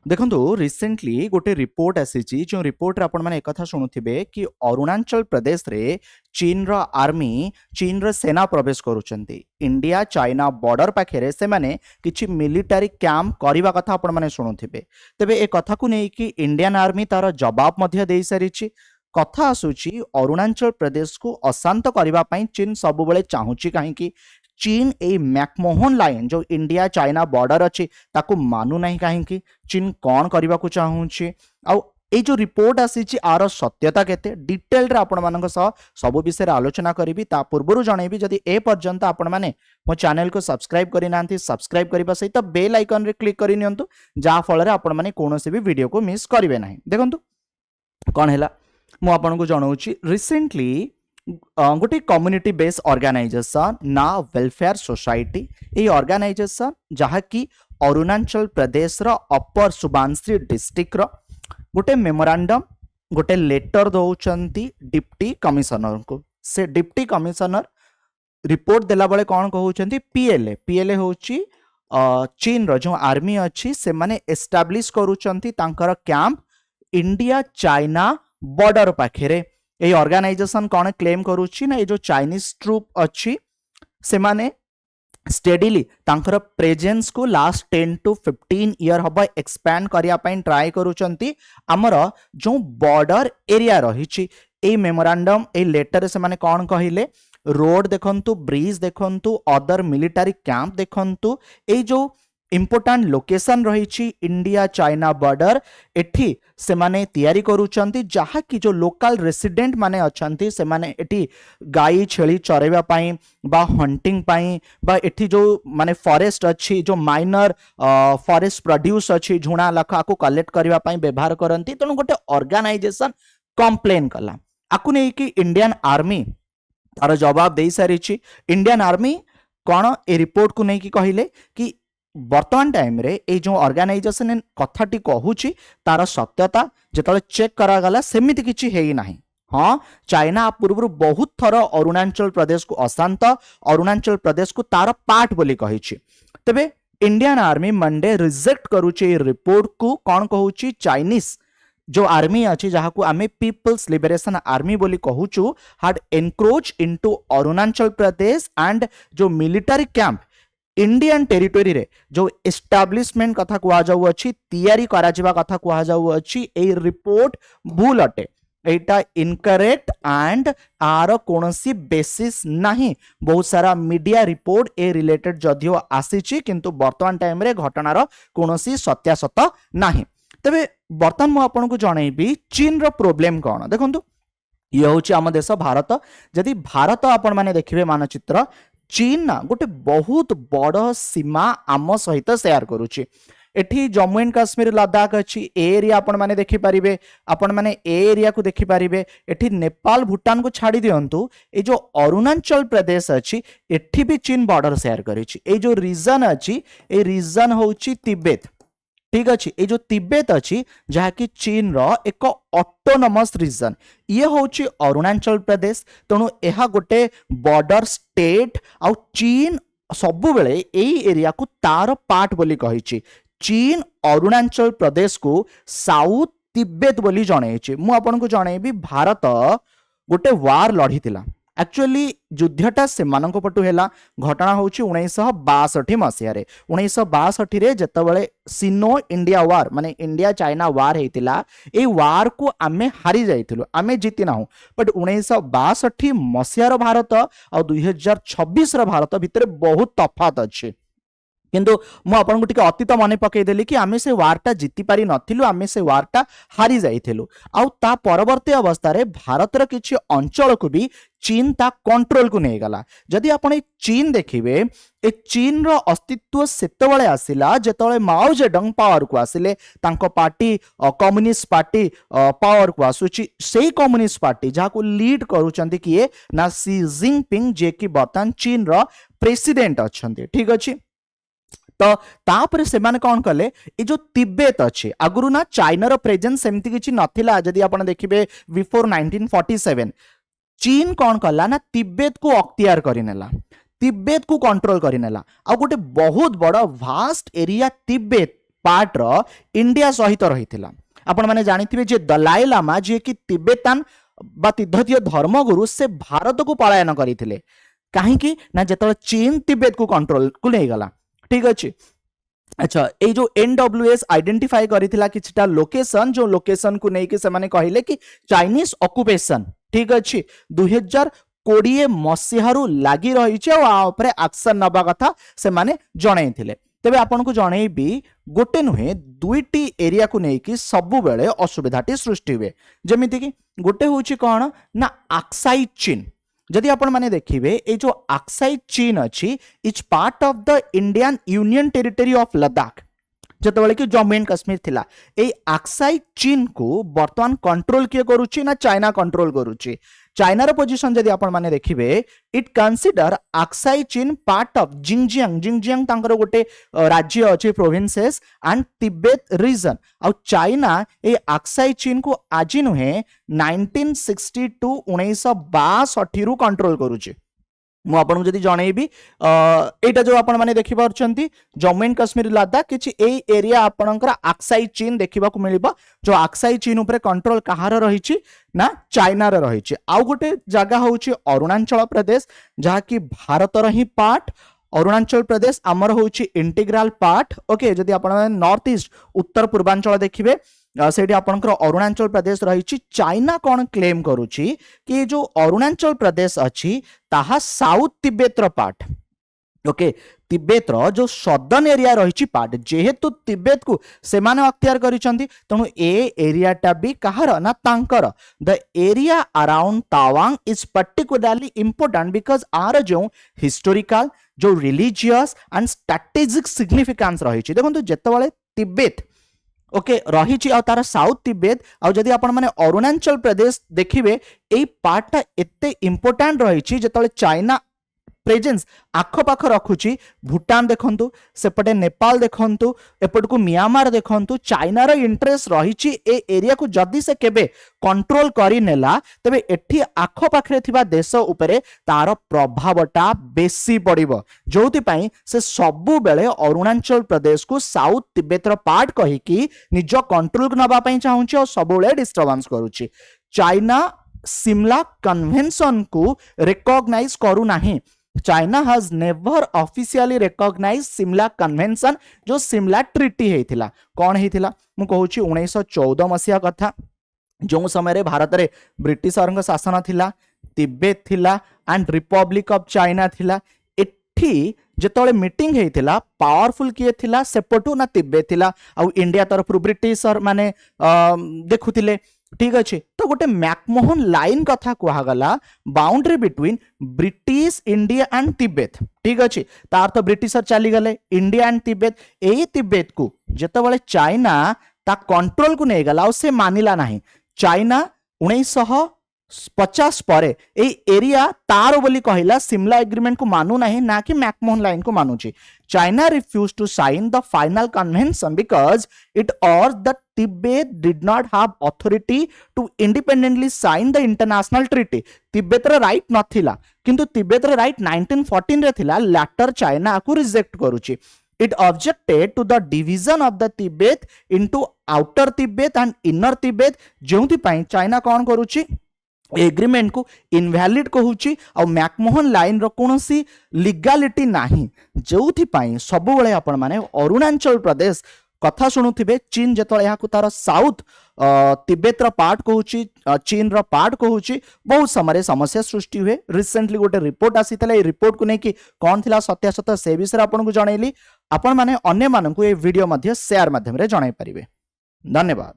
देखो रिसेंटली गोटे रिपोर्ट आसी जो रिपोर्ट आपण मैंने एक शुणुवे कि अरुणाचल प्रदेश रे चीन रो आर्मी चीन रो सेना प्रवेश करुचंती इंडिया चाइना बॉर्डर पाखे से माने किछि मिलिटारी कैंप करबा कथा आपण मैंने शुणुवे तेबे ए कथा को नहीं कि इंडियन आर्मी तार जवाब मध्य दे सारिछि कथा आसुची अरुणाचल प्रदेश को अशांत करबा पई चीन सब बेले चाहूची काहेकि चीन ए मैकमोहन लाइन जो इंडिया चाइना बॉर्डर अच्छी ताकू मानु नहीं कहीं चीन कौन करने को चाहूँगी आउ ये जो रिपोर्ट आसी आर सत्यता केते डिटेल रे आपण मानक सह सब विषय आलोचना करी ता पूर्व जनइबी जदि ए पर्यंत आपण माने मो चैनल को सब्सक्राइब करि नांती सब्सक्राइब करबा सहित बेल आइकन रे क्लिक करि नियंतु जा फल रे आपण माने कोनोसी भी वीडियो को मिस करिवे नाही देखंतु कोन हैला मु आपन को जणाउची रिसेंटली गोटे कम्युनिटी बेस्ड ऑर्गेनाइजेशन ना वेलफेयर सोसाइटी ये ऑर्गेनाइजेशन जहाँकि अरुणाचल प्रदेश रो अपर सुबानश्री डिस्ट्रिक्ट रो गोटे मेमोरांडम गोटे लेटर दौरान डिप्टी कमिशनर को से डिप्टी कमिशनर रिपोर्ट देला बेले कौन कहते पीएलए पीएलए हूँ चीन रो जो आर्मी अच्छी से माने एस्टाब्लिश करुचंती तांकर कैंप इंडिया चाइना बॉर्डर पाखे ये ऑर्गेनाइजेशन कौन क्लेम करुच्ची ना ये जो चाइनीज ट्रूप अच्छी से माने स्टेडिली तांकर प्रेजेंस को लास्ट 10 to 15 ईयर हम एक्सपैंड करने ट्राए करुचंती आमर जो बॉर्डर एरिया रही ए मेमोरांडम ए लेटर से माने कौन कहिले रोड देखंतु ब्रिज देखंतु अदर मिलिटारी कैंप देखंतु ए जो इम्पोर्टाट लोकेशन रही इंडिया चाइना बॉर्डर एठी से माने तैयारी करुचंती जहाँ कि जो लोकल रेसिडेंट माने अच्छंती से माने एठी गाई छेली चरेबा पाई बा हंटिंग पाई बा एठी जो माने फॉरेस्ट अच्छी जो माइनर फॉरेस्ट प्रोड्यूस अच्छी झुणा लखा को कलेक्ट करबा पाई व्यवहार करंती तेणु गोटे ऑर्गेनाइजेशन कंप्लेन कला आकु नहीं कि इंडियन आर्मी तार जवाब दे सारी इंडियन आर्मी कौन ए रिपोर्ट को नहीं कि कहले कि वर्तमान टाइम रे ए जो ऑर्गेनाइजेशन कथाटी कहूची तार सत्यता जेतले चेक करागला सेमिति किछि हेई नाही हाँ चाइना पूर्व बहुत थर अरुणाचल प्रदेश को अशांत अरुणाचल प्रदेश को तार पार्ट बोली कहिछि तबे इंडियन आर्मी मंडे रिजेक्ट करूची रिपोर्ट को कौन कहूची चाइनीज जो आर्मी अच्छी जहाँ को आमे पीपल्स लिबरेशन आर्मी बोली कहूचु हाड encroach into Arunachal Pradesh and जो मिलिटरी कैंप इंडियन टेरिटोरी रे जो एस्टाब्लिशमेंट कथा कुआ जाउ अछि तैयारी करा जिबा कथा कुआ जाउ अछि ए रिपोर्ट भूल अटे एटा इनकरेक्ट एंड आर कोनोसी बेसिस नाही बहुत सारा मीडिया रिपोर्ट ए रिलेटेड जदियो आसीची किंतु वर्तमान टाइम रे घटनार कोनोसी सत्यासत नाही तबे वर्तमान मु आपन को जणैबी चीन रो प्रॉब्लम कोन देखंतु ये होची आम देश भारत जदि भारत आपण माने देखिबे मानचित्र चीन ना गोटे बहुत बड़ सीमा आम सहित शेयर करुच्ची एठी जम्मू एंड काश्मीर लद्दाख अच्छी एरिया आपण माने देखि पारिबे आपण माने एरिया को देखि पारिबे एठी नेपाल भूटान को छाड़ी दियंतु ए जो अरुणाचल प्रदेश अच्छी एठी भी चीन बॉर्डर शेयर करिछि ए जो रीजन अच्छी ए रीजन होची तिब्बत ठीक अच्छे ये जो तिब्बत अच्छी जहाँकि चीन रो एक ऑटोनोमस रीजन ये होची अरुणाचल प्रदेश तेणु यह गोटे बॉर्डर स्टेट आउ चीन सबु बेले एई एरिया को तार पार्ट बोली कहिछि चीन अरुणाचल प्रदेश को साउथ तिब्बत बोली जणैछि मु आपन को जणैबी भारत गोटे वार लढ़ीथिला एक्चुअली युद्धटा से मानक पटु हेला घटना होची 1962 मसीह रे 1962 रे जतबेले सिनो इंडिया वार माने इंडिया चाइना वार हेतिला ए वार को आमे हारी जाइथिलु आमे जीति नाहु बट 1962 मसीह रो भारत और 2026 रो भारत भितर बहुत तफात अछि किंतु मु आपन को टिके अतीत मने पकई देली कि आमे से वारटा जीति पारि नथिलु आमे से वारटा हारी जाइथिलु आउ ता परवर्ती अवस्था रे भारत रो किछि अंचल को भी चीन ता कंट्रोल को नहीं गला जदि आपण ए चीन देखिबे ए चीन रो अस्तित्व सेतबेले आसिला जेतबेले माओ जेडंग पावर को आसिले तांको पार्टी कम्युनिस्ट पार्टी पावर को आसुची सेही कम्युनिस्ट पार्टी जहा को लीड करूचंती किए ना सी जिनपिंग जे कि बर्तमान चीन रो प्रेसिडेंट अछंती ठीक अछि तो तापर से माने कौन कले ये जो तिब्बत अच्छे आगुरु ना चाइना रो प्रेजेंस सेमती किछि नथिला जदि आपण देखिबे बिफोर 1947 चीन कौन कला ना तिब्बत को अख्तियार करिनेला तिब्बत को कंट्रोल करिनेला आ गोटे बहुत बड़ वास्ट एरिया तिब्बत पार्ट रो इंडिया सहित रहिथिला आपण माने जानिथिबे जे दलाई लामा जे कि तिब्बतान बा तिब्बतीय धर्मगुरु से भारत को पलायन करथिले काहेकि ना जेतले चीन तिब्बत को कंट्रोल को ले गला ठीक अछि अच्छा ये जो एनडब्ल्यूएस आइडेंटिफाई करथिला किछटा लोकेशन जो लोकेशन को नेकी से माने कहिले कि चाइनीज ऑक्युपेशन ठीक अछि 2020 मसीहारू लागि रहिছে आ ऊपर एक्शन नबा कथा से माने जणैथिले तेबे आपन को जणैबी गोटे नुहे दुईटी एरिया को नेकी सबु बेले असुविधाटी सृष्टि हुए जेमिति कि गोटे होची कोन ना अक्साई चीन जदि आपण माने देखिबे ए जो अक्साई चीन अछि is part of the Indian union territory of Ladakh जतबेले कि जम्मू एंड कश्मीर थिला ए अक्साई चीन को वर्तमान कंट्रोल किए करूची ना चाइना कंट्रोल करूची चाइनार पोजिशन जदि आपण माने देखिबे it consider Aksai Chin part of Xinjiang तांकर गोटे राज्य अछि प्रोविंसेस एंड तिब्बत रीजन आ चाइना ए अक्साई चीन को आजि नुहे 1962 1962 रु कंट्रोल करूची मु आपन जदि जणैबी एटा जो आपण माने देखि पारछंती जम्मू एंड कश्मीर लद्दाख किछि ए एरिया आपणकर अक्साई चीन देखिबा को मिलिबा जो अक्साई चीन ऊपर कंट्रोल कहार रहिछि ना चाइना रे रहिछि आ गोटे जगह होछि अरुणाचल प्रदेश जहा कि भारत रो ही पार्ट अरुणाचल प्रदेश आमर होछि इंटीग्रल पार्ट ओके जदि आपण नॉर्थ ईस्ट उत्तर पूर्वांचल देखिबे सेठी आपनकर अरुणाचल प्रदेश रहिछि चाइना कोन क्लेम करूछि कि जो अरुणाचल प्रदेश अछि ताहा साउथ तिब्बत रो पार्ट ओके तिब्बत रो जो सदर्न एरिया रहिछि पार्ट जेहेतु तिब्बत को से माने अख्तियार करिसंती तनु ए एरियाटा भी कहार ना तांकर the area around Tawang is particularly important because आर जो हिस्टोरिकल जो रिलीजियस एंड स्ट्रेटेजिक सिग्निफिकेंस रहिछि देखंतु जेतबेले तिब्बत ओके रही तार साउथ तिब्बत आ जदि आपण माने अरुणाचल प्रदेश देखिबे एई पार्टटा एते इंपोर्टेंट रही जेतले चाइना प्रेजेंस आखपाख रखुची भूटान देखंतु सेपटे नेपाल देखंतु एपटकू म्यांमार देखंतु चाइनार इंटरेस्ट रही ए एरिया को जदि से केबे कंट्रोल करी नेला तबे एठी आखपाखरे थिबा देश उपरे तार प्रभावटा बेसी पड़िबो जोथि पई से सबु बेले अरुणाचल प्रदेश को साउथ तिब्बत रो पार्ट कहि कि निज कंट्रोल नबा पई चाहूची और सबु बेले डिस्टर्बेंस करूची चाइना सिमला कन्वेंशन को रिकॉग्नाइज करू नाही China has never officially recognise Simla convention जो सिमला ट्रीटी हेतिला कौन हेतिला मु कहूची 1914 मसिया कथा जो समय भारत रे ब्रिटिशरंग शासन थिला तिब्बत थिला एंड रिपब्लिक ऑफ चाइना थिला एठी जेतले मीटिंग हेतिला पावरफुल किए थिला सेपटू ना तिब्बत थिला आ इंडिया तरफ ब्रिटिशर माने देखुथिले ठीक अच्छे तो गोटे मैकमोहन लाइन कथा कहगला boundary between British India and Tibet ठीक अच्छे तार तो ब्रिटिशर चली गले इंडिया एंड तिब्बत ए तिब्बत को जेतबेले चाइना ता कंट्रोल को नहीं गला से मानिला नहीं चाइना 1950 परे ए एरिया तार बोली कहिला सिमला एग्रीमेंट को मानू नहीं ना कि मैकमोहन लाइन को मानुची China refuse to sign the final convention because it और the Tibet did not have authority to independently sign the international treaty Tibet रे राइट नथिला किंतु तिब्बत रे राइट 1914 रे थिला लैटर चाइना को रिजेक्ट करूची it objected to the division of the Tibet into outer Tibet and inner Tibet जोंथि पई चाइना कोन करूची एग्रीमेंट को इनवैलिड कहूची और मैकमोहन लाइन रो कोनोसी लीगैलिटी नाही जोथि पई सब बेले आपण माने अरुणाचल प्रदेश कथा शुणुथिबे चीन जेतले या को तार साउथ तिब्बत रो पार्ट कहूची चीन रो पार्ट कहूची बहुत समय समस्या सृष्टि हुए रिसेंटली गोटे रिपोर्ट आसीतला ए रिपोर्ट को नेकी कोन थिला सत्यासत्य से विषय आपन को जणैली आपण माने अन्य मानन को ए वीडियो मध्ये शेयर माध्यम रे जणाई परिबे धन्यवाद।